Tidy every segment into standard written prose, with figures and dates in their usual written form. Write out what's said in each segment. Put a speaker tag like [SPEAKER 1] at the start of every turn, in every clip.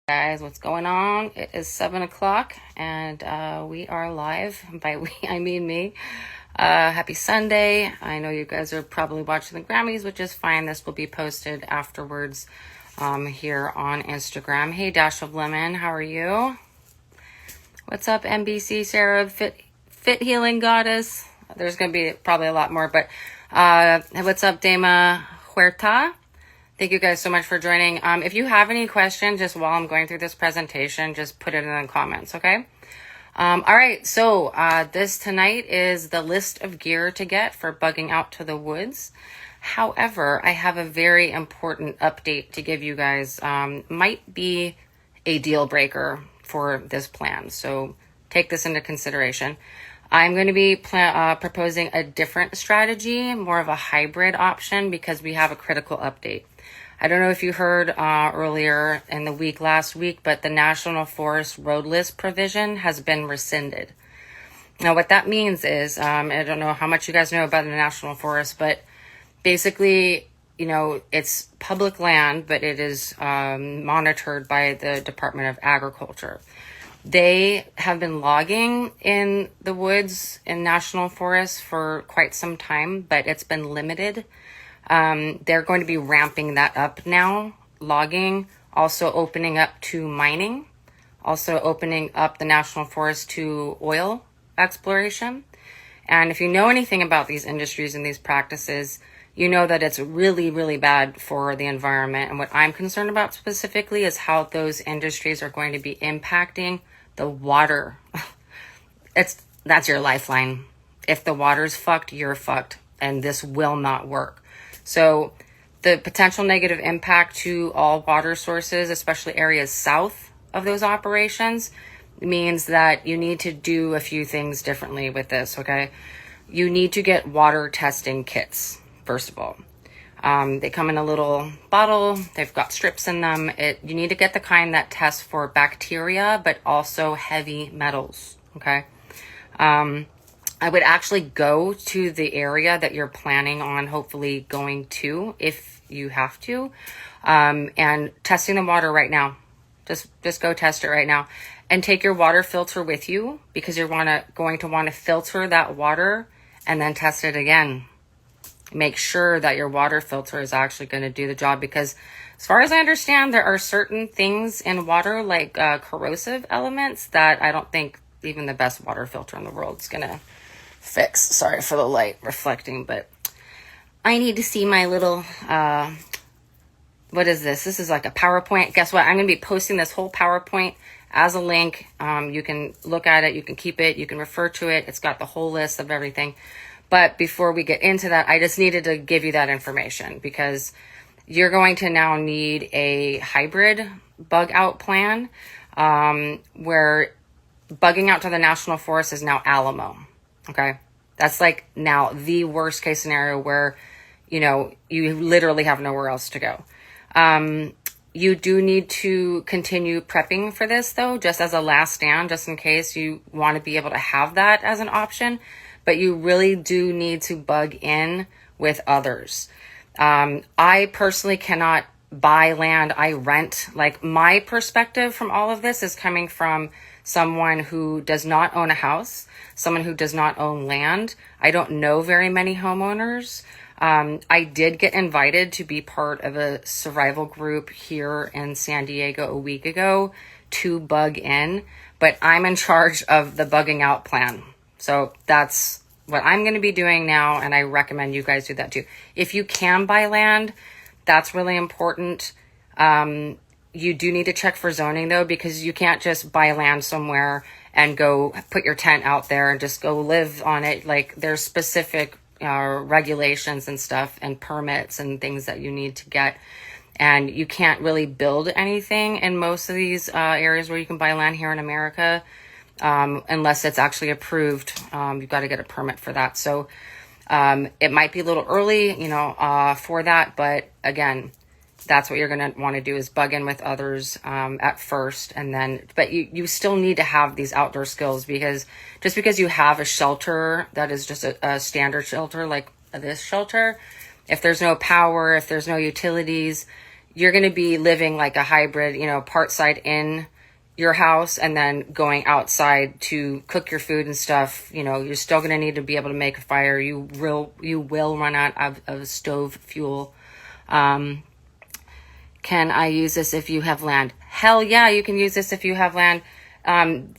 [SPEAKER 1] Guys, what's going on? It is 7 o'clock and we are live. By we, I mean me. Happy Sunday. I know you guys are probably watching the Grammys, which is fine. This will be posted afterwards here on Instagram. Hey, Dash of Lemon, how are you? What's up, NBC Sarah, Fit Healing Goddess? There's going to be probably a lot more, but what's up, Dama Huerta? Thank you guys so much for joining. If you have any questions, just while I'm going through this presentation, just put it in the comments, okay? All right, so this tonight is the list of gear to get for bugging out to the woods. However, I have a very important update to give you guys. Might be a deal breaker for this plan, so take this into consideration. I'm going to be proposing a different strategy, more of a hybrid option, because we have a critical update. I don't know if you heard earlier in the week last week, but the National Forest road list provision has been rescinded. Now, what that means is, I don't know how much you guys know about the National Forest, but basically, you know, it's public land, but it is monitored by the Department of Agriculture. They have been logging in the woods in national forests for quite some time, but it's been limited. They're going to be ramping that up now, logging, also opening up to mining, also opening up the national forest to oil exploration. And if you know anything about these industries and these practices, you know that it's really, really bad for the environment. And what I'm concerned about specifically is how those industries are going to be impacting the water. That's your lifeline. If the water's fucked, you're fucked, and this will not work. So the potential negative impact to all water sources, especially areas south of those operations, means that you need to do a few things differently with this, okay? You need to get water testing kits, first of all. They come in a little bottle. They've got strips in them. You need to get the kind that tests for bacteria, but also heavy metals, okay? I would actually go to the area that you're planning on hopefully going to if you have to, and testing the water right now. Just go test it right now, and take your water filter with you, because you're going to want to filter that water and then test it again. Make sure that your water filter is actually going to do the job, because as far as I understand, there are certain things in water, like corrosive elements, that I don't think even the best water filter in the world is going to fix. Sorry for the light reflecting, but I need to see my little, what is this? This is like a PowerPoint. Guess what? I'm going to be posting this whole PowerPoint as a link. You can look at it. You can keep it. You can refer to it. It's got the whole list of everything. But before we get into that, I just needed to give you that information, because you're going to now need a hybrid bug out plan, where bugging out to the national forest is now Alamo. Okay. That's like now the worst case scenario, where, you know, you literally have nowhere else to go. You do need to continue prepping for this, though, just as a last stand, just in case you want to be able to have that as an option. But you really do need to bug in with others. I personally cannot buy land. I rent. Like, my perspective from all of this is coming from someone who does not own a house, someone who does not own land. I don't know very many homeowners. I did get invited to be part of a survival group here in San Diego a week ago to bug in, but I'm in charge of the bugging out plan. So that's what I'm going to be doing now, and I recommend you guys do that too. If you can buy land, that's really important. You do need to check for zoning, though, because you can't just buy land somewhere and go put your tent out there and just go live on it. Like, there's specific regulations and stuff and permits and things that you need to get. And you can't really build anything in most of these areas where you can buy land here in America, unless it's actually approved. You've got to get a permit for that. So it might be a little early, for that. But again, that's what you're going to want to do, is bug in with others at first. And then, but you still need to have these outdoor skills, because just because you have a shelter that is just a standard shelter like this shelter, if there's no power, if there's no utilities, you're going to be living like a hybrid, you know, part side in your house and then going outside to cook your food and stuff. You know, you're still going to need to be able to make a fire. You will run out of stove fuel. Can I use this if you have land? Hell yeah, you can use this if you have land.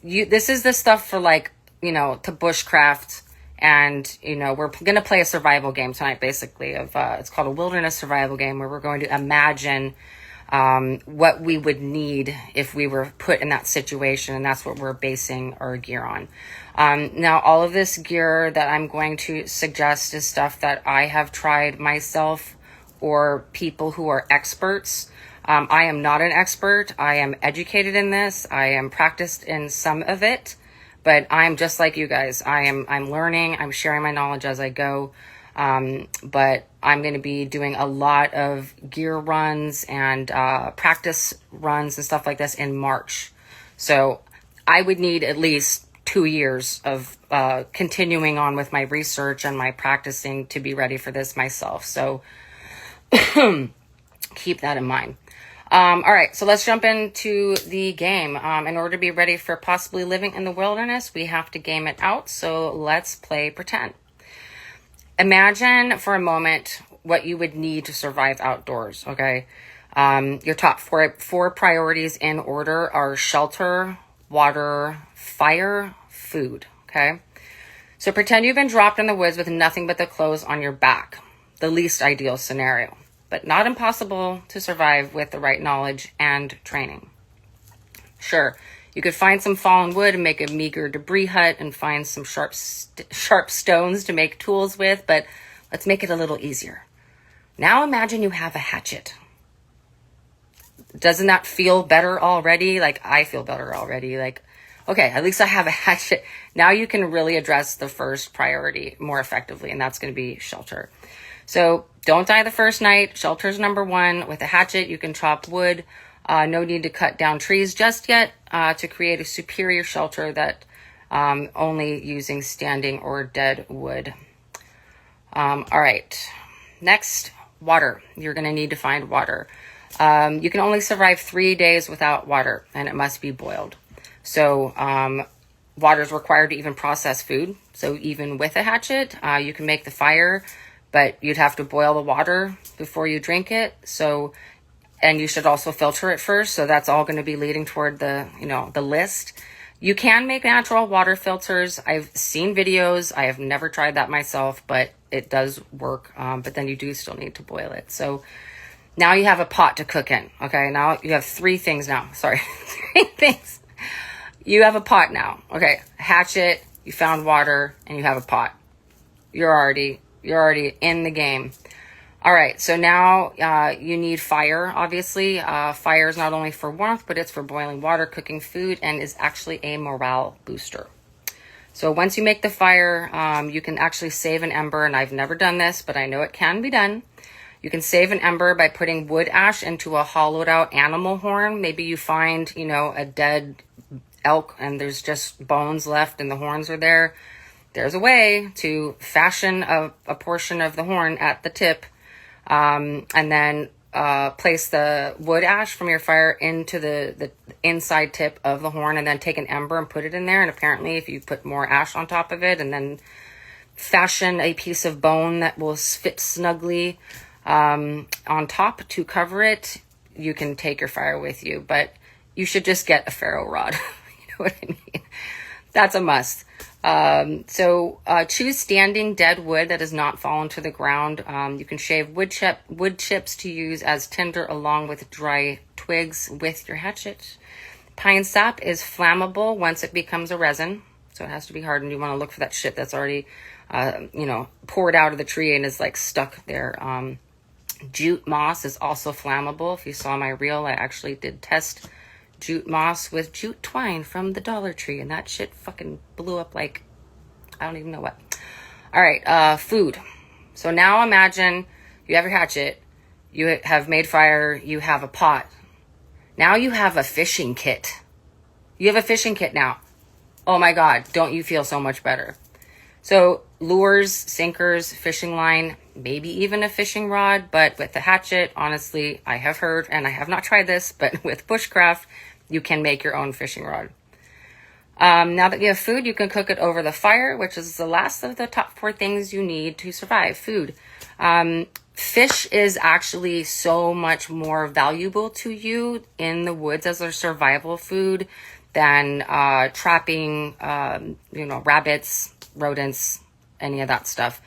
[SPEAKER 1] This is the stuff for, like, you know, to bushcraft. And, you know, we're going to play a survival game tonight, basically. It's called a wilderness survival game, where we're going to imagine what we would need if we were put in that situation. And that's what we're basing our gear on. Now, all of this gear that I'm going to suggest is stuff that I have tried myself, or people who are experts. I am not an expert. I am educated in this. I am practiced in some of it. But I'm just like you guys. I'm learning. I'm sharing my knowledge as I go. But I'm going to be doing a lot of gear runs and practice runs and stuff like this in March. So I would need at least 2 years of continuing on with my research and my practicing to be ready for this myself. So keep that in mind. All right, so let's jump into the game. In order to be ready for possibly living in the wilderness, we have to game it out. So let's play pretend. Imagine for a moment what you would need to survive outdoors, okay? Your top four priorities in order are shelter, water, fire, food, okay? So pretend you've been dropped in the woods with nothing but the clothes on your back. The least ideal scenario, but not impossible to survive with the right knowledge and training. Sure, you could find some fallen wood and make a meager debris hut and find some sharp stones to make tools with, but let's make it a little easier. Now imagine you have a hatchet. Doesn't that feel better already? Like, I feel better already. Like, okay, at least I have a hatchet. Now you can really address the first priority more effectively, and that's going to be shelter. So don't die the first night. Shelter's number one. With a hatchet, you can chop wood. No need to cut down trees just yet to create a superior shelter that only using standing or dead wood. All right. Next, water. You're going to need to find water. You can only survive 3 days without water, and it must be boiled. So water is required to even process food. So even with a hatchet, you can make the fire, but you'd have to boil the water before you drink it. So, and you should also filter it first. So that's all going to be leading toward the, you know, the list. You can make natural water filters. I've seen videos. I have never tried that myself, but it does work. But then you do still need to boil it. So now you have a pot to cook in. Okay. Now you have three things now. Sorry. 3 things. You have a pot now. Okay. Hatchet, you found water, and you have a pot. You're already in the game. All right, so now you need fire, obviously. Fire is not only for warmth, but it's for boiling water, cooking food, and is actually a morale booster. So once you make the fire, you can actually save an ember, and I've never done this, but I know it can be done. You can save an ember by putting wood ash into a hollowed out animal horn. Maybe you find, you know, a dead elk and there's just bones left and the horns are there. There's a way to fashion a portion of the horn at the tip, and then place the wood ash from your fire into the inside tip of the horn, and then take an ember and put it in there. And apparently if you put more ash on top of it and then fashion a piece of bone that will fit snugly on top to cover it, you can take your fire with you. But you should just get a ferro rod. You know what I mean? That's a must. So choose standing dead wood that has not fallen to the ground. You can shave wood chips to use as tinder along with dry twigs with your hatchet. Pine sap is flammable once it becomes a resin, so it has to be hardened. You want to look for that shit that's already, poured out of the tree and is like stuck there. Jute moss is also flammable. If you saw my reel, I actually did test jute moss with jute twine from the Dollar Tree, and that shit fucking blew up like I don't even know what. All right, food. So now imagine you have your hatchet, you have made fire, you have a pot. Now you have a fishing kit. You have a fishing kit now. Oh my God, don't you feel so much better? So lures, sinkers, fishing line, maybe even a fishing rod. But with the hatchet, honestly, I have heard, and I have not tried this, but with bushcraft, you can make your own fishing rod. Now that you have food, you can cook it over the fire, which is the last of the top 4 things you need to survive. Food. Fish is actually so much more valuable to you in the woods as a survival food than trapping, rabbits, rodents, any of that stuff.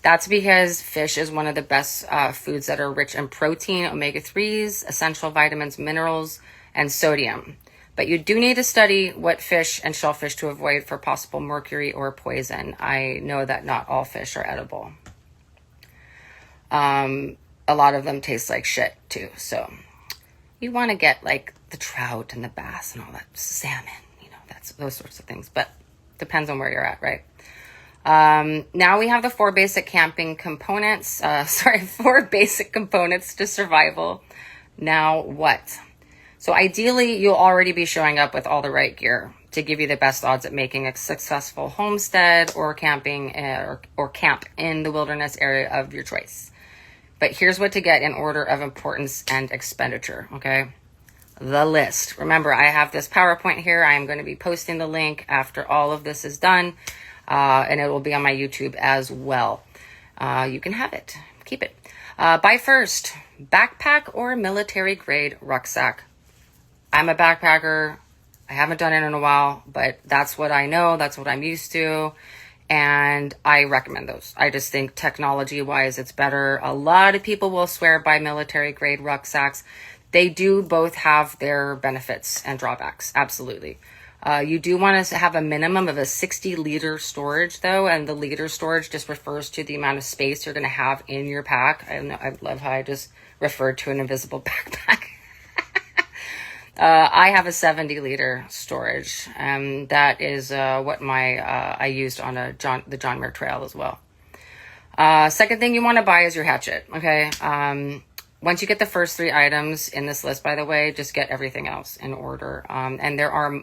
[SPEAKER 1] That's because fish is one of the best foods that are rich in protein, omega-3s, essential vitamins, minerals, and sodium. But you do need to study what fish and shellfish to avoid for possible mercury or poison. I know that not all fish are edible. A lot of them taste like shit too. So you want to get like the trout and the bass and all that, salmon, that's those sorts of things. But depends on where you're at, right? Now we have the 4 basic camping components. 4 basic components to survival. Now what? So ideally, you'll already be showing up with all the right gear to give you the best odds at making a successful homestead or camping or camp in the wilderness area of your choice. But here's what to get in order of importance and expenditure, okay? The list. Remember, I have this PowerPoint here. I am going to be posting the link after all of this is done, and it will be on my YouTube as well. You can have it. Keep it. Buy first, backpack or military grade rucksack. I'm a backpacker. I haven't done it in a while, but that's what I know. That's what I'm used to. And I recommend those. I just think technology wise, it's better. A lot of people will swear by military grade rucksacks. They do both have their benefits and drawbacks. Absolutely. You do want to have a minimum of a 60-liter storage though. And the liter storage just refers to the amount of space you're going to have in your pack. I love how I just referred to an invisible backpack. I have a 70-liter storage, and that is what I used on the John Muir Trail as well. Second thing you want to buy is your hatchet, okay? Once you get the first 3 items in this list, by the way, just get everything else in order. And there are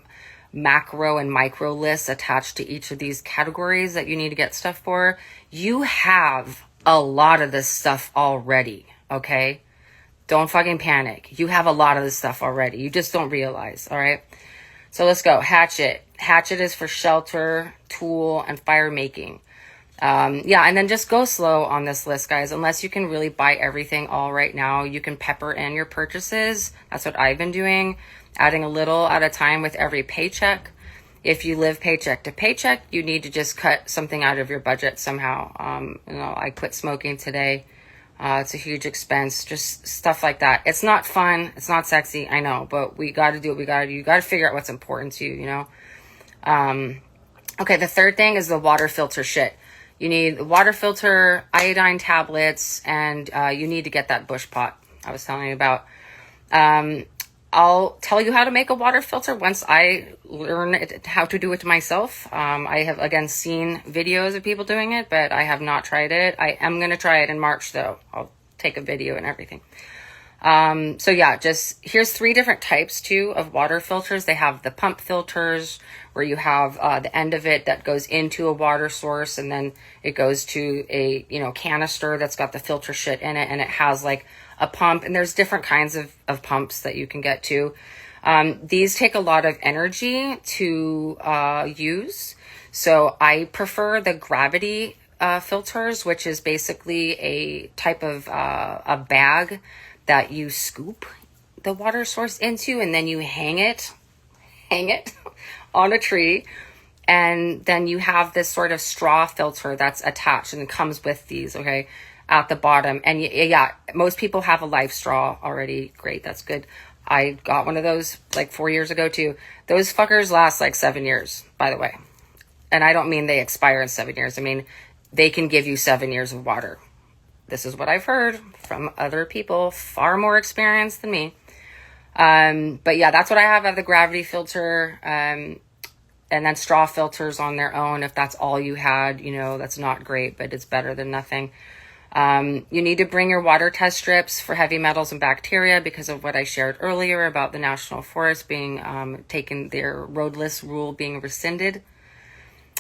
[SPEAKER 1] macro and micro lists attached to each of these categories that you need to get stuff for. You have a lot of this stuff already, okay? Don't fucking panic. You have a lot of this stuff already. You just don't realize, all right? So let's go. Hatchet. Hatchet is for shelter, tool, and fire making. And then just go slow on this list, guys. Unless you can really buy everything all right now, you can pepper in your purchases. That's what I've been doing, adding a little at a time with every paycheck. If you live paycheck to paycheck, you need to just cut something out of your budget somehow. I quit smoking today. It's a huge expense, just stuff like that. It's not fun. It's not sexy. I know, but we got to do what we got to do. You got to figure out what's important to you, Okay, the third thing is the water filter shit. You need water filter, iodine tablets, and you need to get that bush pot I was telling you about. I'll tell you how to make a water filter once I learn how to do it myself. I have, again, seen videos of people doing it, but I have not tried it. I am going to try it in March, though. I'll take a video and everything. Just here's 3 different types, too, of water filters. They have the pump filters, where you have the end of it that goes into a water source, and then it goes to a canister that's got the filter shit in it, and it has like a pump, and there's different kinds of pumps that you can get to. These take a lot of energy to use, so I prefer the gravity filters, which is basically a type of a bag that you scoop the water source into, and then you hang it on a tree, and then you have this sort of straw filter that's attached, and it comes with these, okay, at the bottom. And most people have a life straw already. Great, that's good. I got one of those like 4 years ago too. Those fuckers last like 7 years, by the way. And I don't mean they expire in 7 years. I mean, they can give you 7 years of water. This is what I've heard from other people far more experienced than me. That's what I have the gravity filter, and then straw filters on their own. If that's all you had, that's not great, but it's better than nothing. You need to bring your water test strips for heavy metals and bacteria because of what I shared earlier about the National Forest being taken, their roadless rule being rescinded.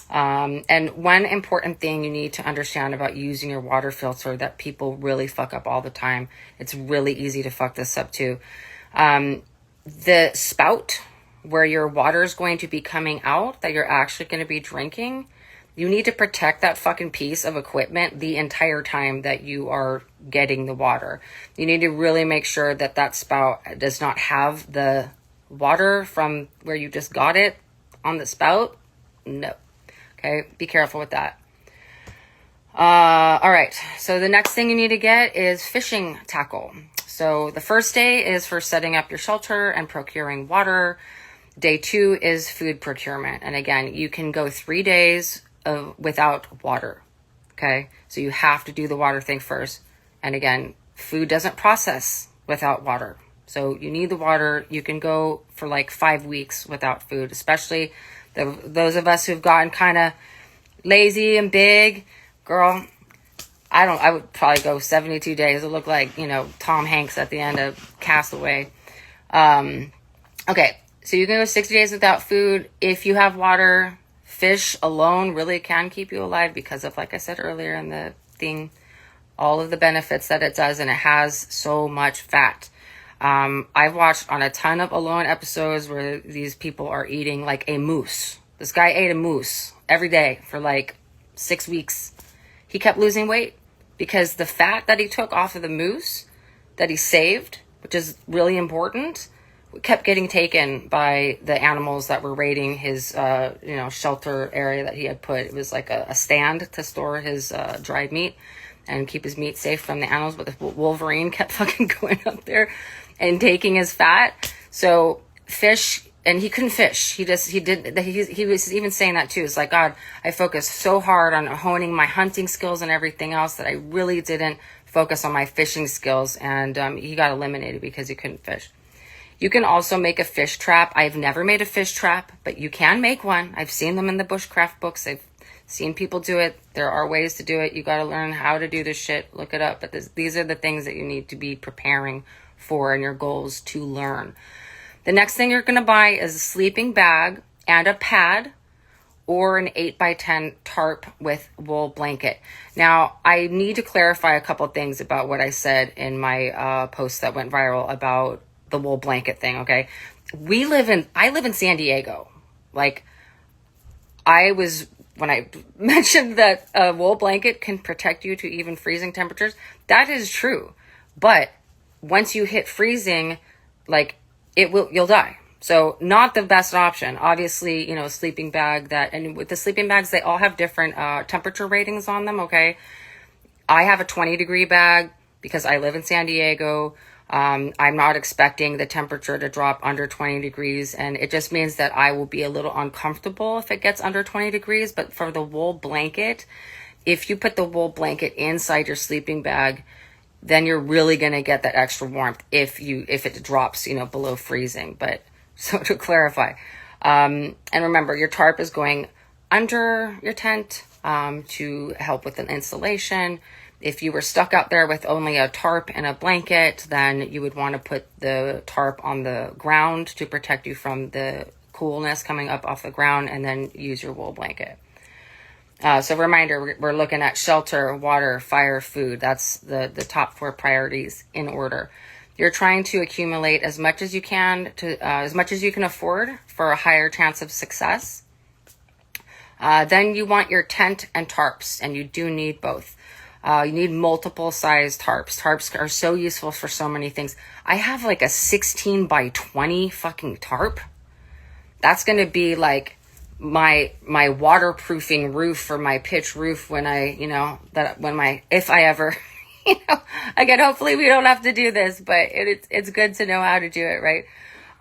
[SPEAKER 1] And one important thing you need to understand about using your water filter that people really fuck up all the time, it's really easy to fuck this up too. The spout where your water is going to be coming out that you're actually going to be drinking, you need to protect that fucking piece of equipment the entire time that you are getting the water. You need to really make sure that that spout does not have the water from where you just got it on the spout. No. Okay, be careful with that. All right, so the next thing you need to get is fishing tackle. So the first day is for setting up your shelter and procuring water. Day 2 is food procurement. And again, you can go 3 days without water. Okay, so you have to do the water thing first. And again, food doesn't process without water. So you need the water. You can go for like 5 weeks without food, especially those of us who've gotten kind of lazy and big. Girl, I would probably go 72 days. It looked like, Tom Hanks at the end of Castaway. Okay, so you can go 60 days without food. If you have water, fish alone really can keep you alive because of, like I said earlier in the thing, all of the benefits that it does, and it has so much fat. I've watched on a ton of Alone episodes where these people are eating like a moose. This guy ate a moose every day for like 6 weeks. He kept losing weight because the fat that he took off of the moose that he saved, which is really important, kept getting taken by the animals that were raiding his, shelter area that he had put. It was like a stand to store his dried meat and keep his meat safe from the animals. But the Wolverine kept fucking going up there and taking his fat. So fish, and he couldn't fish. He was even saying that too. It's like, God, I focused so hard on honing my hunting skills and everything else that I really didn't focus on my fishing skills. And he got eliminated because he couldn't fish. You can also make a fish trap. I've never made a fish trap, but you can make one. I've seen them in the bushcraft books. I've seen people do it. There are ways to do it. You got to learn how to do this shit. Look it up. But these are the things that you need to be preparing for and your goals to learn. The next thing you're going to buy is a sleeping bag and a pad or an 8x10 tarp with wool blanket. Now, I need to clarify a couple things about what I said in my post that went viral about the wool blanket thing, okay? I live in San Diego. Like, when I mentioned that a wool blanket can protect you to even freezing temperatures, that is true. But once you hit freezing, you'll die. So not the best option. Obviously, sleeping bag and with the sleeping bags, they all have different temperature ratings on them, okay? I have a 20-degree bag because I live in San Diego. I'm not expecting the temperature to drop under 20 degrees, and it just means that I will be a little uncomfortable if it gets under 20 degrees. But for the wool blanket, if you put the wool blanket inside your sleeping bag, then you're really going to get that extra warmth if it drops, below freezing. But so to clarify, and remember, your tarp is going under your tent to help with an insulation. If you were stuck out there with only a tarp and a blanket, then you would want to put the tarp on the ground to protect you from the coolness coming up off the ground, and then use your wool blanket. So reminder, we're looking at shelter, water, fire, food. That's the top 4 priorities in order. You're trying to accumulate as much as you can as much as you can afford for a higher chance of success. Then you want your tent and tarps, and you do need both. You need multiple size tarps. Tarps are so useful for so many things. I have like a 16 by 20 fucking tarp. That's going to be like my waterproofing roof for my pitch roof when if I ever, again, hopefully we don't have to do this, but it's good to know how to do it, right?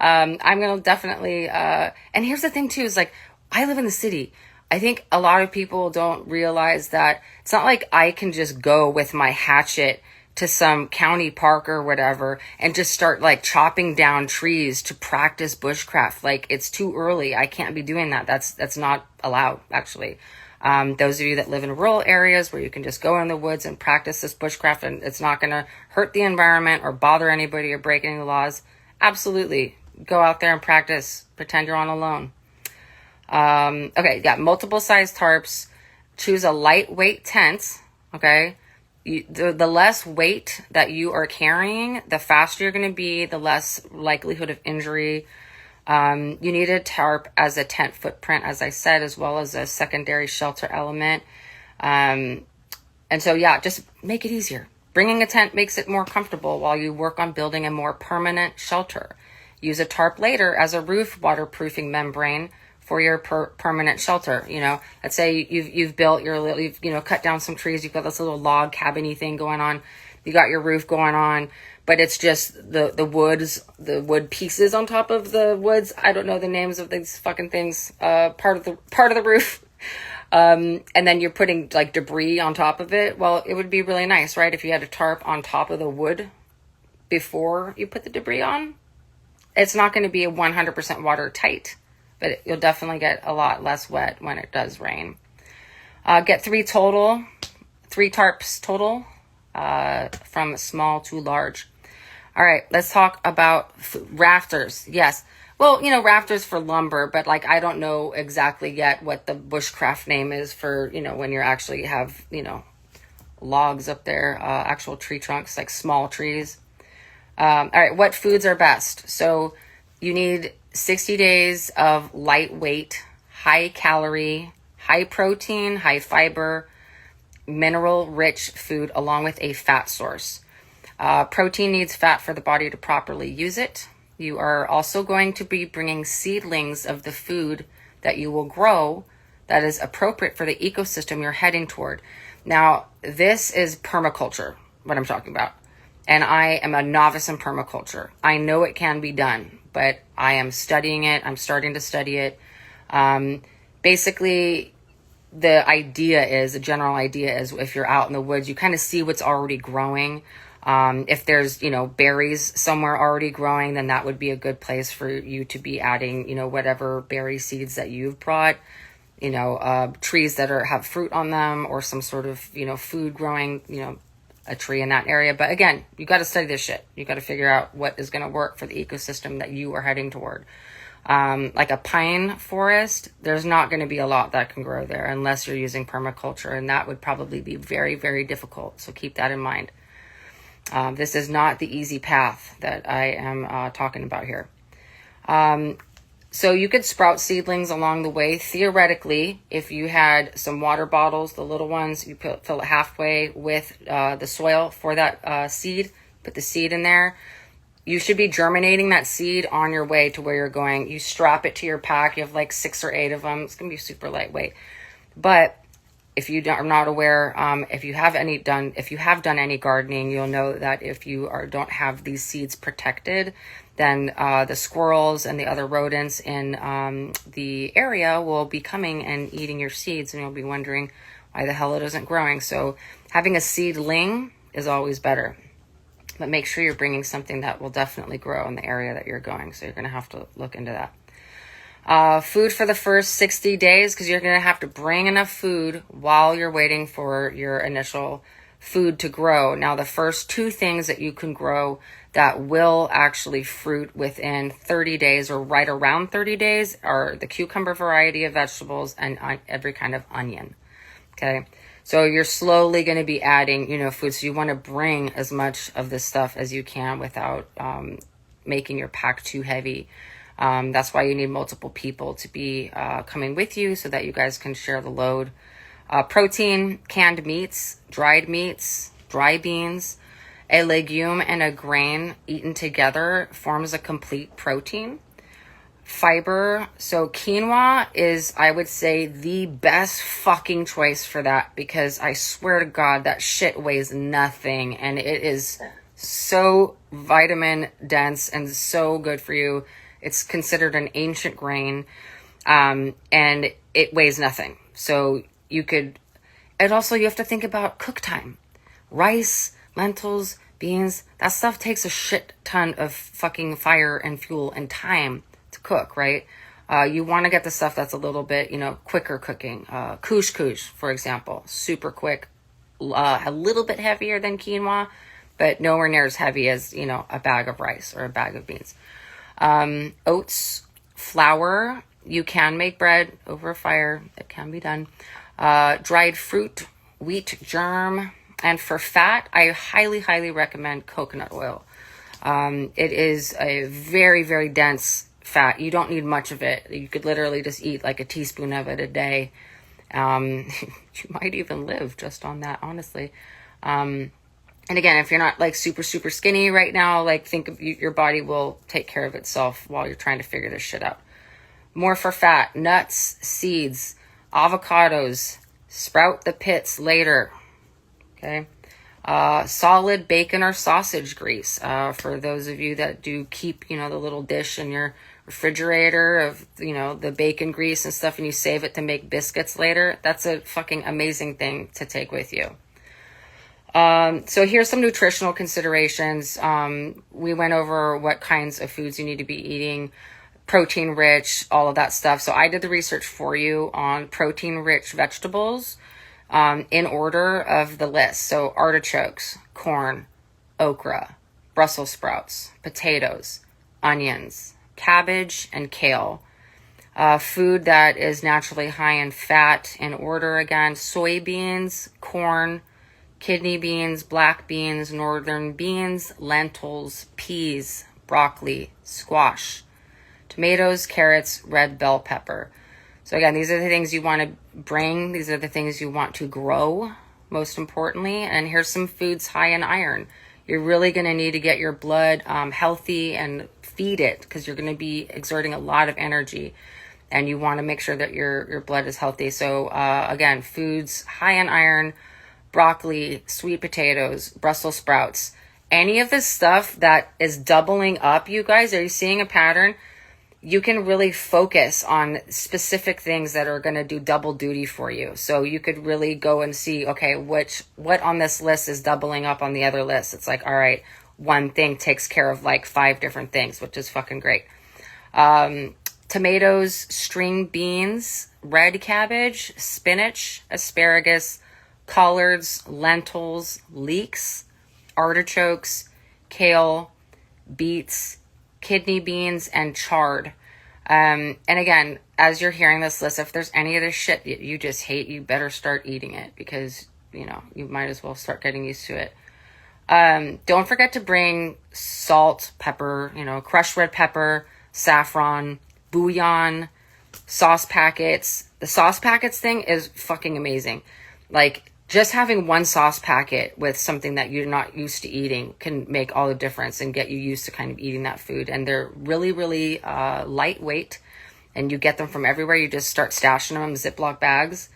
[SPEAKER 1] I'm going to definitely, and here's the thing too, is like, I live in the city. I think a lot of people don't realize that it's not like I can just go with my hatchet to some county park or whatever and just start like chopping down trees to practice bushcraft. Like, it's too early. I can't be doing that. That's not allowed, actually. Those of you that live in rural areas where you can just go in the woods and practice this bushcraft and it's not going to hurt the environment or bother anybody or break any laws, absolutely. Go out there and practice. Pretend you're on a loan. Okay, yeah, multiple size tarps. Choose a lightweight tent, okay? The less weight that you are carrying, the faster you're going to be, the less likelihood of injury. You need a tarp as a tent footprint, as I said, as well as a secondary shelter element. And so, yeah, just make it easier. Bringing a tent makes it more comfortable while you work on building a more permanent shelter. Use a tarp later as a roof waterproofing membrane for your permanent shelter. You know, let's say you've built you've cut down some trees, you've got this little log cabin-y thing going on, you got your roof going on, but it's just the wood pieces on top of the woods. I don't know the names of these fucking things. Part of the roof. And then you're putting like debris on top of it. Well, it would be really nice, right, if you had a tarp on top of the wood before you put the debris on. It's not going to be 100% watertight, but you'll definitely get a lot less wet when it does rain. Get 3 tarps total, from small to large. All right, let's talk about rafters. Yes. Well, rafters for lumber, but like, I don't know exactly yet what the bushcraft name is for, when you actually have, logs up there, actual tree trunks, like small trees. All right, what foods are best? So you need 60 days of lightweight, high calorie, high protein, high fiber, mineral rich food along with a fat source. Protein needs fat for the body to properly use it. You are also going to be bringing seedlings of the food that you will grow that is appropriate for the ecosystem you're heading toward. Now, this is permaculture, what I'm talking about. And I am a novice in permaculture. I know it can be done, but I am studying it. I'm starting to study it. Basically, the general idea is if you're out in the woods, you kind of see what's already growing. If there's, berries somewhere already growing, then that would be a good place for you to be adding, whatever berry seeds that you've brought, trees that have fruit on them or some sort of, food growing, a tree in that area. But again, you got to study this shit. You got to figure out what is going to work for the ecosystem that you are heading toward. Like a pine forest, there's not going to be a lot that can grow there unless you're using permaculture. And that would probably be very, very difficult. So keep that in mind. This is not the easy path that I am talking about here. So you could sprout seedlings along the way. Theoretically, if you had some water bottles, the little ones, you fill it halfway with the soil for that seed, put the seed in there. You should be germinating that seed on your way to where you're going. You strap it to your pack. You have like 6 or 8 of them. It's going to be super lightweight. But if you are not aware, if you have done any gardening, you'll know that if you don't have these seeds protected, then the squirrels and the other rodents in the area will be coming and eating your seeds, and you'll be wondering why the hell it isn't growing. So having a seedling is always better. But make sure you're bringing something that will definitely grow in the area that you're going. So you're going to have to look into that. Food for the first 60 days, because you're going to have to bring enough food while you're waiting for your initial food to grow. Now, the first 2 things that you can grow that will actually fruit within 30 days or right around 30 days are the cucumber variety of vegetables and every kind of onion. Okay. So you're slowly going to be adding, food. So you want to bring as much of this stuff as you can without making your pack too heavy. That's why you need multiple people to be coming with you so that you guys can share the load. Protein, canned meats, dry beans, a legume and a grain eaten together forms a complete protein. Fiber, so quinoa is, I would say, the best fucking choice for that, because I swear to God, that shit weighs nothing and it is so vitamin dense and so good for you. It's considered an ancient grain, and it weighs nothing. So you have to think about cook time. Rice, lentils, beans, that stuff takes a shit ton of fucking fire and fuel and time to cook, right? You want to get the stuff that's a little bit, quicker cooking. Couscous, for example, super quick, a little bit heavier than quinoa, but nowhere near as heavy as, a bag of rice or a bag of beans. Oats, flour, You can make bread over a fire. It can be done. Dried fruit, wheat germ. And for fat, I highly, highly recommend coconut oil. It is a very, very dense fat. You don't need much of it. You could literally just eat like a teaspoon of it a day. You might even live just on that, honestly. And again, if you're not like super, super skinny right now, like think of your body will take care of itself while you're trying to figure this shit out. More for fat, nuts, seeds, avocados, sprout the pits later. Okay. Solid bacon or sausage grease. For those of you that do keep, the little dish in your refrigerator of, the bacon grease and stuff, and you save it to make biscuits later. That's a fucking amazing thing to take with you. So here's some nutritional considerations. We went over what kinds of foods you need to be eating, protein rich, all of that stuff. So I did the research for you on protein rich vegetables, in order of the list. So artichokes, corn, okra, Brussels sprouts, potatoes, onions, cabbage, and kale. Food that is naturally high in fat in order again, soybeans, corn, kidney beans, black beans, northern beans, lentils, peas, broccoli, squash, tomatoes, carrots, red bell pepper. So again, these are the things you want to bring. These are the things you want to grow, most importantly. And here's some foods high in iron. You're really going to need to get your blood healthy and feed it because you're going to be exerting a lot of energy. And you want to make sure that your blood is healthy. So again, foods high in iron, broccoli, sweet potatoes, Brussels sprouts, any of this stuff that is doubling up, you guys, are you seeing a pattern? You can really focus on specific things that are going to do double duty for you. So you could really go and see, okay, what on this list is doubling up on the other list. It's like, all right, one thing takes care of like 5 different things, which is fucking great. Tomatoes, string beans, red cabbage, spinach, asparagus, collards, lentils, leeks, artichokes, kale, beets, kidney beans, and chard. And again, as you're hearing this list, if there's any of this shit that you just hate, you better start eating it because, you might as well start getting used to it. Don't forget to bring salt, pepper, crushed red pepper, saffron, bouillon, sauce packets. The sauce packets thing is fucking amazing. Like, just having one sauce packet with something that you're not used to eating can make all the difference and get you used to kind of eating that food. And they're really, really lightweight, and you get them from everywhere. You just start stashing them in Ziploc bags.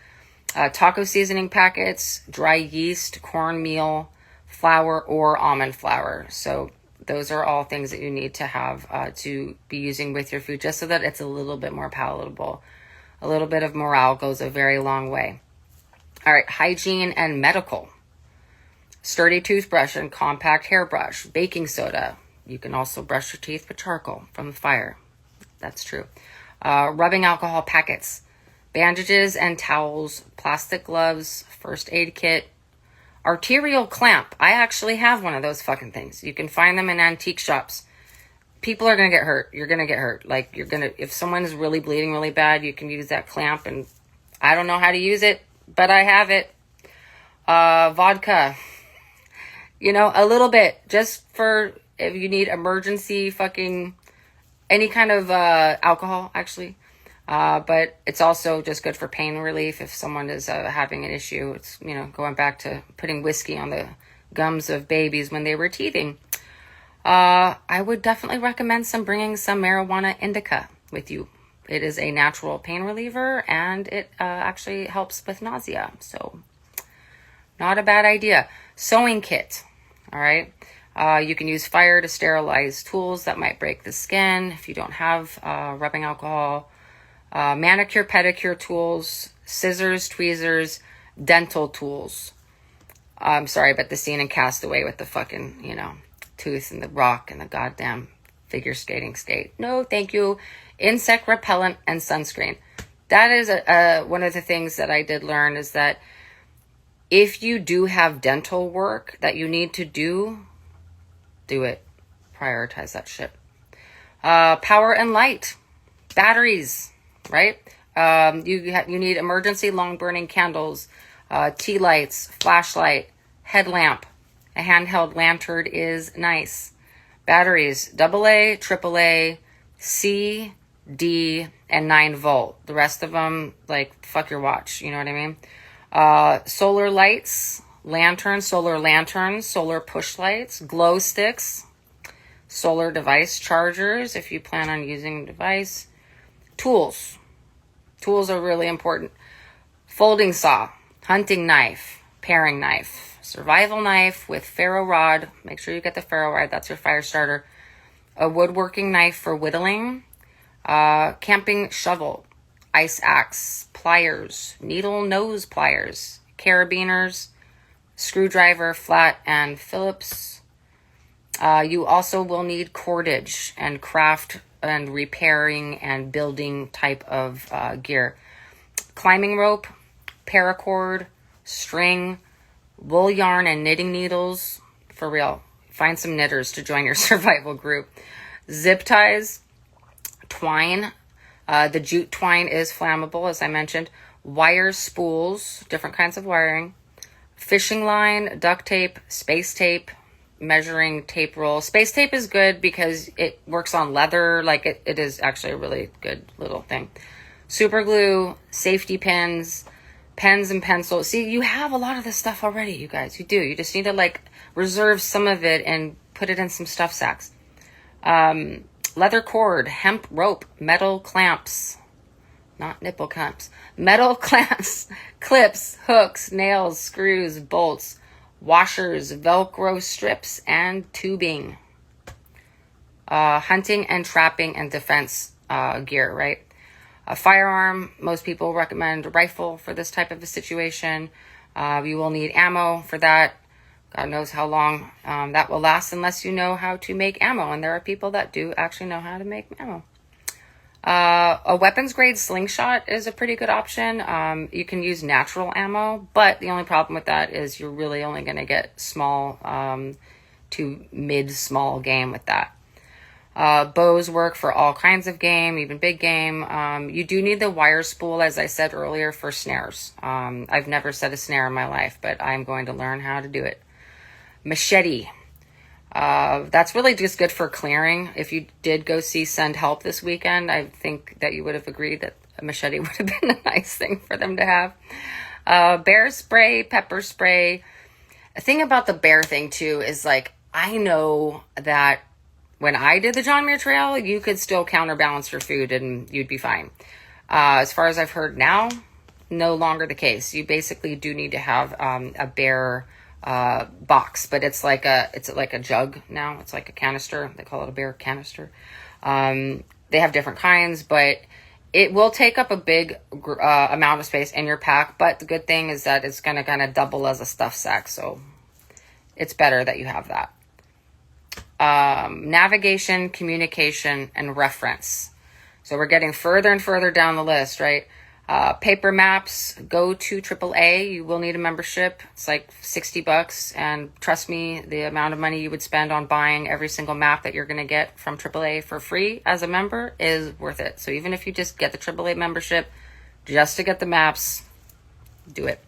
[SPEAKER 1] Taco seasoning packets, dry yeast, cornmeal, flour, or almond flour. So those are all things that you need to have to be using with your food, just so that it's a little bit more palatable. A little bit of morale goes a very long way. All right, hygiene and medical. Sturdy toothbrush and compact hairbrush. Baking soda. You can also brush your teeth with charcoal from the fire. That's true. Rubbing alcohol packets. Bandages and towels. Plastic gloves. First aid kit. Arterial clamp. I actually have one of those fucking things. You can find them in antique shops. People are going to get hurt. You're going to get hurt. Like, if someone is really bleeding really bad, you can use that clamp. And I don't know how to use it, but I have it. Vodka. A little bit. Just for if you need emergency fucking... Any kind of alcohol, actually. But it's also just good for pain relief if someone is having an issue. It's, going back to putting whiskey on the gums of babies when they were teething. I would definitely recommend bringing some marijuana indica with you. It is a natural pain reliever, and it actually helps with nausea. So, not a bad idea. Sewing kit. All right. You can use fire to sterilize tools that might break the skin if you don't have rubbing alcohol. Manicure, pedicure tools, scissors, tweezers, dental tools. I'm sorry, but the scene in Castaway with the fucking, tooth and the rock and the goddamn figure skating skate. No, thank you. Insect repellent and sunscreen. That is one of the things that I did learn is that if you do have dental work that you need to do it. Prioritize that shit. Power and light. Batteries. right? You need emergency long burning candles, tea lights, flashlight, headlamp. A handheld lantern is nice. Batteries, AA, AAA, C, D, and 9 volt. The rest of them, like, fuck your watch. You know what I mean? Solar lights, lanterns, solar push lights, glow sticks, solar device chargers if you plan on using a device. Tools. Tools are really important. Folding saw, hunting knife, paring knife, survival knife with ferro rod. Make sure you get the ferro rod. That's your fire starter. A woodworking knife for whittling. Camping shovel, ice axe, pliers, needle nose pliers, carabiners, screwdriver, flat and Phillips. You also will need cordage and craft and repairing and building type of gear. Climbing rope, paracord, string, wool yarn and knitting needles. For real, find some knitters to join your survival group. Zip ties, twine. The jute twine is flammable, as I mentioned. Wire spools, different kinds of wiring. Fishing line, duct tape, space tape, measuring tape roll. Space tape is good because it works on leather. Like it is actually a really good little thing. Super glue, safety pins, pens and pencils. See, you have a lot of this stuff already, you guys. You do. You just need to like reserve some of it and put it in some stuff sacks. Leather cord, hemp rope, metal clamps, not nipple clamps, metal clamps, clips, hooks, nails, screws, bolts, washers, Velcro strips, and tubing. Hunting and trapping and defense gear, right? A firearm, most people recommend a rifle for this type of a situation. You will need ammo for that. God knows how long that will last unless you know how to make ammo. And there are people that do actually know how to make ammo. A weapons grade slingshot is a pretty good option. You can use natural ammo, but the only problem with that is you're really only going to get small to mid-small game with that. Bows work for all kinds of game, even big game. You do need the wire spool, as I said earlier, for snares. I've never set a snare in my life, but I'm going to learn how to do it. Machete. That's really just good for clearing. If you did go see Send Help this weekend, I think that you would have agreed that a machete would have been a nice thing for them to have. Bear spray, pepper spray. The thing about the bear thing too is like, I know that when I did the John Muir Trail, you could still counterbalance your food and you'd be fine. As far as I've heard now, no longer the case. You basically do need to have a bear box, but it's like a jug now. It's like a canister. They call it a bear canister. They have different kinds, but it will take up a big amount of space in your pack. But the good thing is that it's going to kind of double as a stuff sack. So it's better that you have that. Navigation, communication, and reference. So we're getting further and further down the list, right? Paper maps, go to AAA. You will need a membership. It's like $60. And trust me, the amount of money you would spend on buying every single map that you're going to get from AAA for free as a member is worth it. So even if you just get the AAA membership just to get the maps, do it.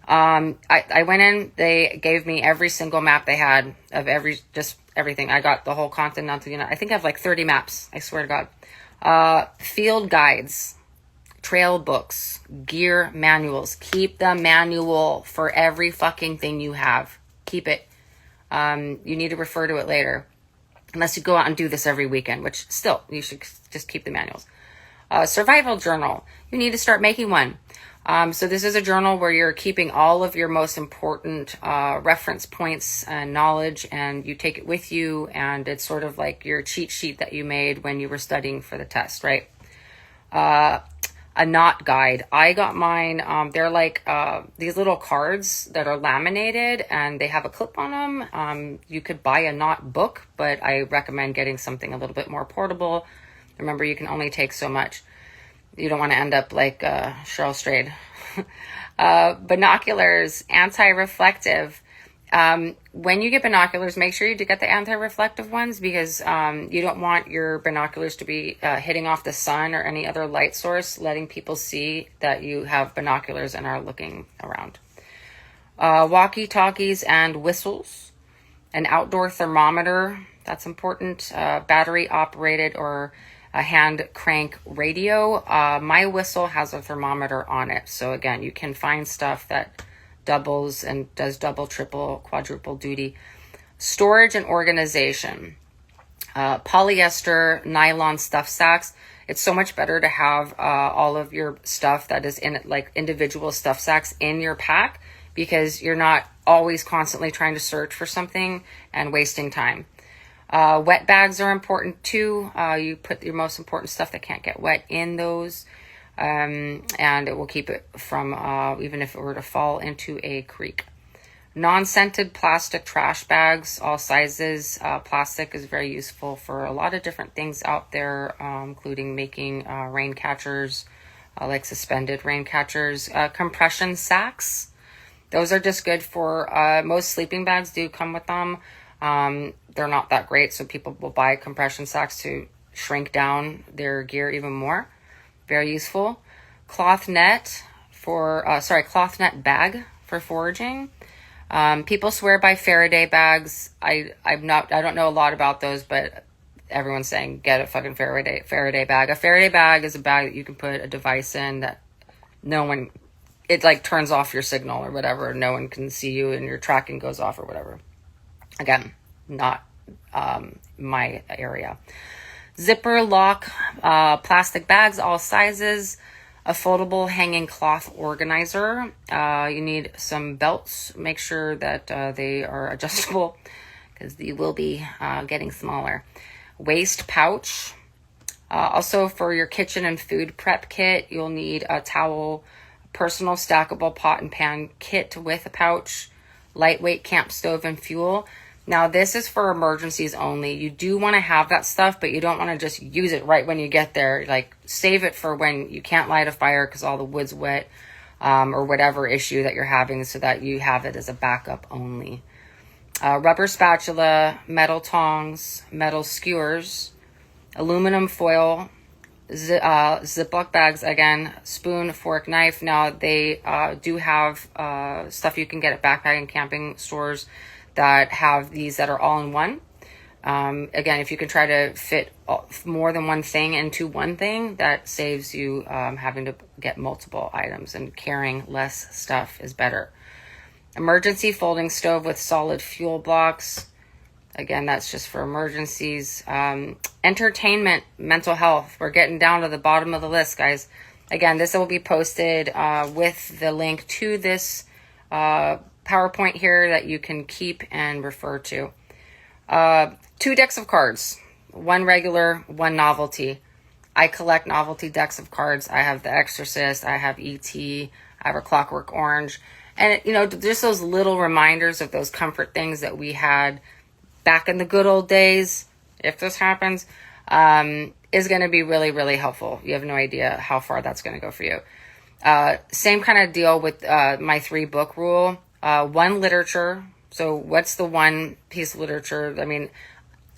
[SPEAKER 1] I went in, they gave me every single map they had of everything. I got the whole continental, I think I have like 30 maps. I swear to God. Field guides, trail books, gear manuals. Keep the manual for every fucking thing you have. Keep it. You need to refer to it later. Unless you go out and do this every weekend, which still, you should just keep the manuals. Survival journal. You need to start making one. So this is a journal where you're keeping all of your most important reference points and knowledge, and you take it with you, and it's sort of like your cheat sheet that you made when you were studying for the test, right? A knot guide. I got mine. They're like these little cards that are laminated, and they have a clip on them. You could buy a knot book, but I recommend getting something a little bit more portable. Remember, you can only take so much. You don't want to end up like Cheryl Strayed. Binoculars, anti-reflective. When you get binoculars, make sure you do get the anti-reflective ones, because you don't want your binoculars to be hitting off the sun or any other light source, letting people see that you have binoculars and are looking around. Walkie-talkies and whistles. An outdoor thermometer, that's important. Battery operated or a hand crank radio. My whistle has a thermometer on it. So again, you can find stuff that doubles and does double, triple, quadruple duty. Storage and organization. Polyester, nylon stuff sacks. It's so much better to have all of your stuff that is in it, like individual stuff sacks in your pack, because you're not always constantly trying to search for something and wasting time. Wet bags are important too. You put your most important stuff that can't get wet in those, and it will keep it from, even if it were to fall into a creek. Non-scented plastic trash bags, all sizes. Plastic is very useful for a lot of different things out there, including making rain catchers, like suspended rain catchers. Compression sacks. Those are just good for, most sleeping bags do come with them. They're not that great, so people will buy compression sacks to shrink down their gear even more. Very useful. Cloth net bag for foraging. People swear by Faraday bags. I don't know a lot about those, but everyone's saying get a fucking Faraday bag. A Faraday bag is a bag that you can put a device in that it like turns off your signal or whatever. No one can see you and your tracking goes off or whatever. Again, not my area. Zipper lock, plastic bags, all sizes. A foldable hanging cloth organizer. You need some belts. Make sure that they are adjustable, because you will be getting smaller. Waste pouch. Also for your kitchen and food prep kit, you'll need a towel, personal stackable pot and pan kit with a pouch, lightweight camp stove and fuel. Now, this is for emergencies only. You do want to have that stuff, but you don't want to just use it right when you get there. Like, save it for when you can't light a fire because all the wood's wet, or whatever issue that you're having, so that you have it as a backup only. Rubber spatula, metal tongs, metal skewers, aluminum foil, Ziploc bags, again, spoon, fork, knife. Now, they do have stuff you can get at backpacking camping stores that have these that are all in one. Again, if you can try to fit more than one thing into one thing, that saves you having to get multiple items, and carrying less stuff is better. Emergency folding stove with solid fuel blocks. Again, that's just for emergencies. Entertainment, mental health. We're getting down to the bottom of the list, guys. Again, this will be posted with the link to this PowerPoint here that you can keep and refer to. 2 decks of cards, 1 regular, 1 novelty. I collect novelty decks of cards. I have The Exorcist, I have E.T., I have A Clockwork Orange. And, just those little reminders of those comfort things that we had back in the good old days, if this happens, is going to be really, really helpful. You have no idea how far that's going to go for you. Same kind of deal with my 3 book rule. 1 literature. So what's the 1 piece of literature? I mean,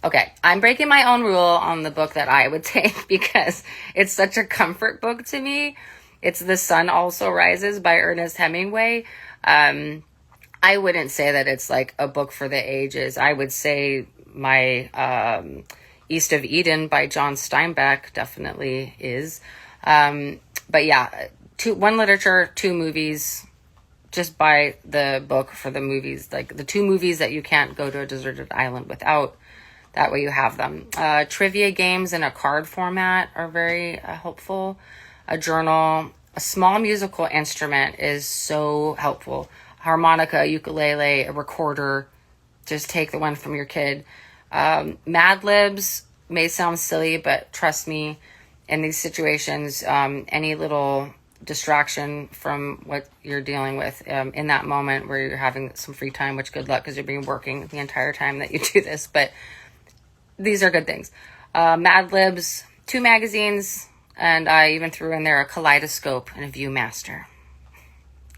[SPEAKER 1] okay, I'm breaking my own rule on the book that I would take, because it's such a comfort book to me. It's The Sun Also Rises by Ernest Hemingway. I wouldn't say that it's like a book for the ages. I would say my East of Eden by John Steinbeck definitely is. But yeah, 1 literature, 2 movies. Just buy the book for the movies, like the 2 movies that you can't go to a deserted island without. That way you have them. Trivia games in a card format are very helpful. A journal, a small musical instrument is so helpful. Harmonica, ukulele, a recorder. Just take the one from your kid. Mad Libs may sound silly, but trust me, in these situations, any little distraction from what you're dealing with in that moment where you're having some free time, which good luck, because you're being working the entire time that you do this, but these are good things. Mad Libs, 2 magazines, and I even threw in there a kaleidoscope and a Viewmaster.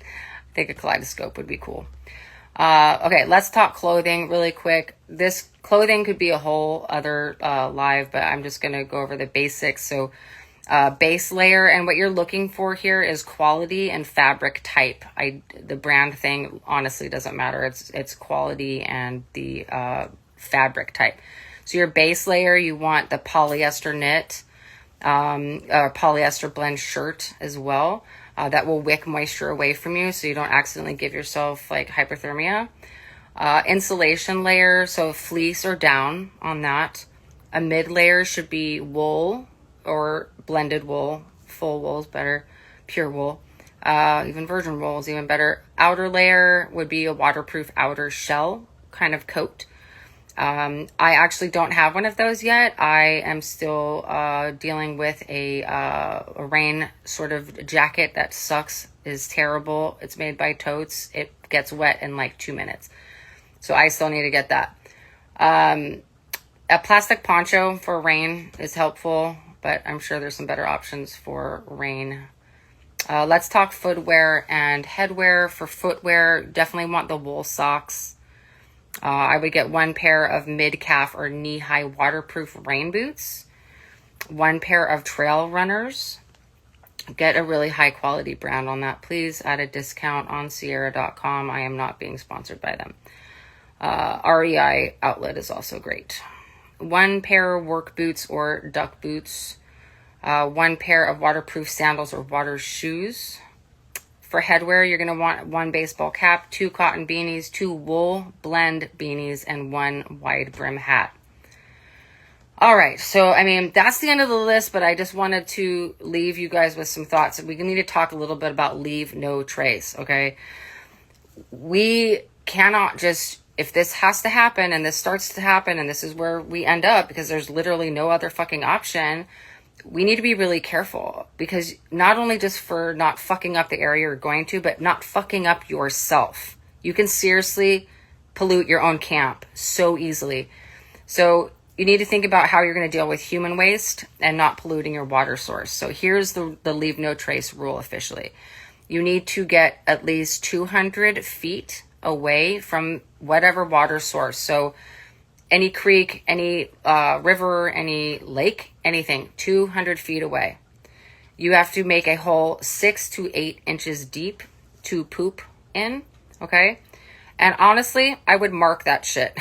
[SPEAKER 1] I think a kaleidoscope would be cool. Okay, let's talk clothing really quick. This clothing could be a whole other live, but I'm just going to go over the basics. So base layer, and what you're looking for here is quality and fabric type. The brand thing honestly doesn't matter. It's quality and the fabric type. So your base layer, you want the polyester knit, or polyester blend shirt as well. That will wick moisture away from you so you don't accidentally give yourself like hypothermia. Insulation layer, so fleece or down on that. A mid layer should be wool or blended wool. Full wool is better. Pure wool. Even virgin wool is even better. Outer layer would be a waterproof outer shell kind of coat. I actually don't have one of those yet. I am still dealing with a rain sort of jacket that sucks, is terrible. It's made by Totes. It gets wet in like 2 minutes. So I still need to get that. A plastic poncho for rain is helpful, but I'm sure there's some better options for rain. Let's talk footwear and headwear. For footwear, definitely want the wool socks. I would get 1 pair of mid-calf or knee-high waterproof rain boots, 1 pair of trail runners. Get a really high-quality brand on that, please, at a discount on Sierra.com. I am not being sponsored by them. REI outlet is also great. 1 pair of work boots or duck boots, 1 pair of waterproof sandals or water shoes. For headwear, you're going to want 1 baseball cap, 2 cotton beanies, 2 wool blend beanies, and 1 wide brim hat. All right, so I mean, that's the end of the list, but I just wanted to leave you guys with some thoughts. We need to talk a little bit about leave no trace, okay? We cannot just, if this has to happen and this starts to happen and this is where we end up because there's literally no other fucking option, we need to be really careful, because not only just for not fucking up the area you're going to, but not fucking up yourself. You can seriously pollute your own camp so easily. So you need to think about how you're going to deal with human waste and not polluting your water source. So here's the leave no trace rule officially. You need to get at least 200 feet away from whatever water source. So any creek, any river, any lake, anything, 200 feet away. You have to make a hole 6 to 8 inches deep to poop in, okay? And honestly, I would mark that shit.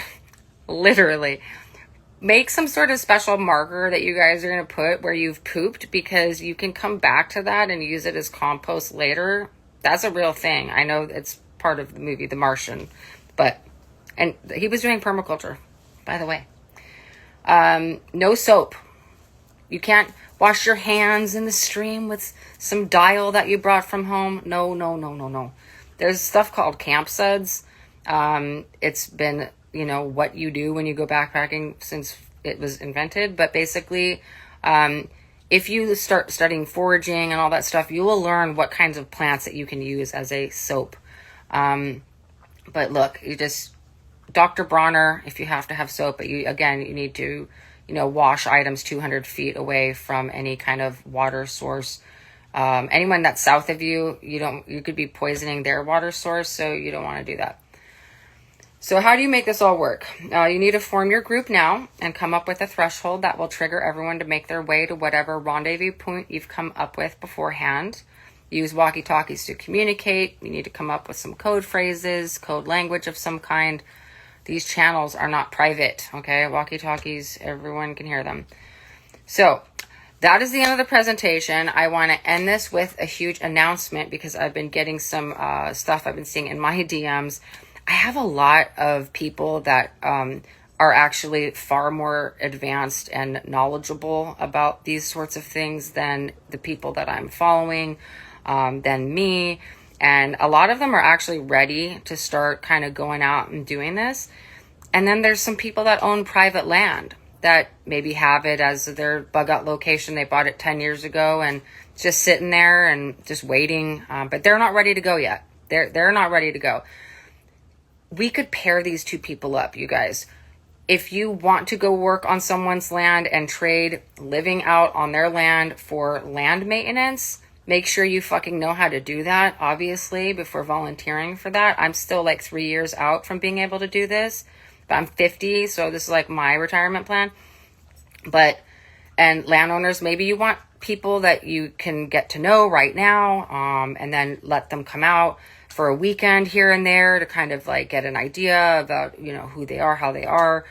[SPEAKER 1] Literally. Make some sort of special marker that you guys are going to put where you've pooped, because you can come back to that and use it as compost later. That's a real thing. I know it's part of the movie The Martian, and he was doing permaculture, by the way. No soap. You can't wash your hands in the stream with some dial that you brought from home. No. There's stuff called camp suds. It's been, what you do when you go backpacking since it was invented. But basically, if you start studying foraging and all that stuff, you will learn what kinds of plants that you can use as a soap. But look, Dr. Bronner, if you have to have soap, but you need to, wash items 200 feet away from any kind of water source. Anyone that's south of you, you could be poisoning their water source, so you don't want to do that. So how do you make this all work? You need to form your group now and come up with a threshold that will trigger everyone to make their way to whatever rendezvous point you've come up with beforehand. Use walkie-talkies to communicate. You need to come up with some code phrases, code language of some kind. These channels are not private, okay? Walkie-talkies, everyone can hear them. So that is the end of the presentation. I want to end this with a huge announcement, because I've been getting some stuff I've been seeing in my DMs. I have a lot of people that are actually far more advanced and knowledgeable about these sorts of things than the people that I'm following, than me. And a lot of them are actually ready to start kind of going out and doing this. And then there's some people that own private land that maybe have it as their bug out location. They bought it 10 years ago and it's just sitting there and just waiting. But they're not ready to go yet. They're not ready to go. We could pair these two people up, you guys. If you want to go work on someone's land and trade living out on their land for land maintenance, make sure you fucking know how to do that, obviously, before volunteering for that. I'm still like 3 years out from being able to do this, but I'm 50, so this is like my retirement plan. But, and landowners, maybe you want people that you can get to know right now, and then let them come out for a weekend here and there to kind of like get an idea about, you know, who they are, how they are.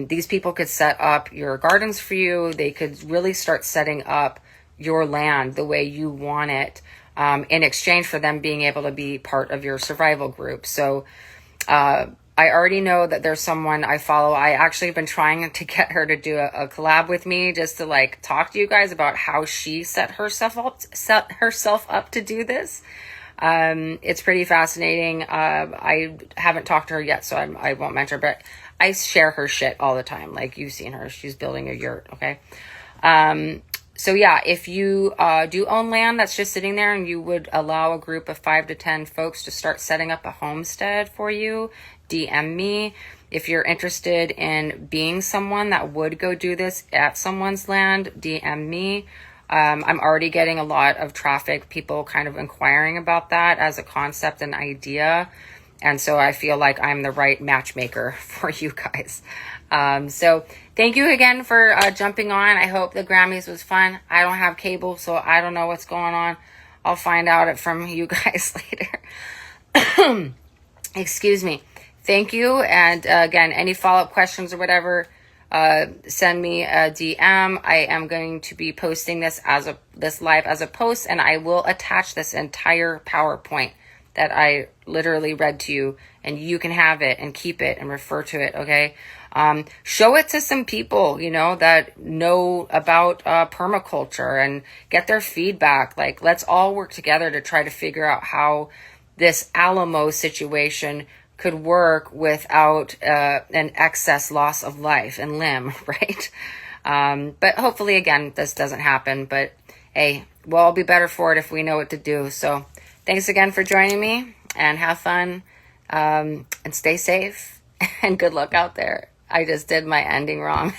[SPEAKER 1] These people could set up your gardens for you. They could really start setting up your land the way you want it, in exchange for them being able to be part of your survival group. So, I already know that there's someone I follow. I actually have been trying to get her to do a collab with me just to like talk to you guys about how she set herself up to do this. It's pretty fascinating. I haven't talked to her yet, so I won't mention her, but I share her shit all the time. Like, you've seen her. She's building a yurt. Okay. So yeah, if you do own land that's just sitting there and you would allow a group of 5 to 10 folks to start setting up a homestead for you, DM me. If you're interested in being someone that would go do this at someone's land, DM me. I'm already getting a lot of traffic, people kind of inquiring about that as a concept and idea. And so I feel like I'm the right matchmaker for you guys. So thank you again for jumping on. I hope the Grammys was fun. I don't have cable, so I don't know what's going on. I'll find out it from you guys later. Excuse me. Thank you. And again, any follow-up questions or whatever, send me a DM. I am going to be posting this live as a post, and I will attach this entire PowerPoint that I literally read to you, and you can have it and keep it and refer to it. Okay. Show it to some people, you know, that know about permaculture, and get their feedback. Like, let's all work together to try to figure out how this Alamo situation could work without an excess loss of life and limb, right? But hopefully, again, this doesn't happen. But hey, we'll all be better for it if we know what to do. So thanks again for joining me, and have fun, and stay safe, and good luck out there. I just did my ending wrong.